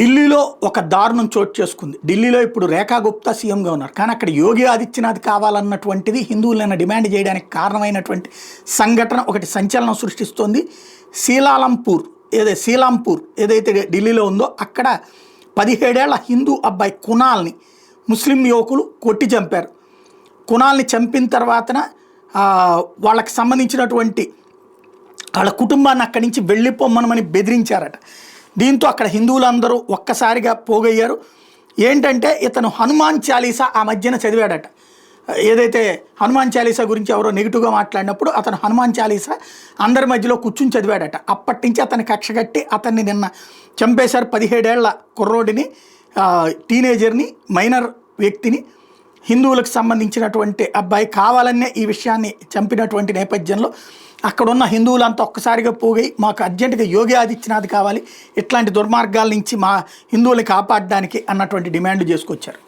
ఢిల్లీలో ఒక దారుణం చోటు చేసుకుంది. ఢిల్లీలో ఇప్పుడు రేఖా గుప్తా సీఎంగా ఉన్నారు. కానీ అక్కడ యోగి ఆదిత్యనాథ్ కావాలన్నటువంటిది హిందువులను డిమాండ్ చేయడానికి కారణమైనటువంటి సంఘటన ఒకటి సంచలనం సృష్టిస్తోంది. సీలాంపూర్ ఏదైతే ఢిల్లీలో ఉందో అక్కడ 17 ఏళ్ల హిందూ అబ్బాయి కునాల్ని ముస్లిం యువకులు కొట్టి చంపారు. కునాల్ని చంపిన తర్వాతన వాళ్ళకి సంబంధించినటువంటి వాళ్ళ కుటుంబాన్ని అక్కడి నుంచి వెళ్ళిపోమ్మనమని బెదిరించారట. దీంతో అక్కడ హిందువులందరూ ఒక్కసారిగా పోగయ్యారు. ఏంటంటే ఇతను హనుమాన్ చాలీసా ఆ మధ్యన చదివాడట. ఏదైతే హనుమాన్ చాలీసా గురించి ఎవరో నెగిటివ్గా మాట్లాడినప్పుడు అతను హనుమాన్ చాలీసా అందరి మధ్యలో కూర్చుని చదివాడట. అప్పటి నుంచి అతన్ని కక్ష కట్టి అతన్ని నిన్న చంపేశారు. 17 ఏళ్ల కుర్రోడిని, టీనేజర్ని, మైనర్ వ్యక్తిని, హిందువులకు సంబంధించినటువంటి అబ్బాయి కావాలనే ఈ విషయాన్ని చంపినటువంటి నేపథ్యంలో అక్కడున్న హిందువులంతా ఒక్కసారిగా పోయి మాకు అర్జెంటుగా యోగి ఆదిత్యనాథ్ కావాలి, ఇట్లాంటి దుర్మార్గాల నుంచి మా హిందువుల్ని కాపాడడానికి అన్నటువంటి డిమాండ్ చేసుకొచ్చారు.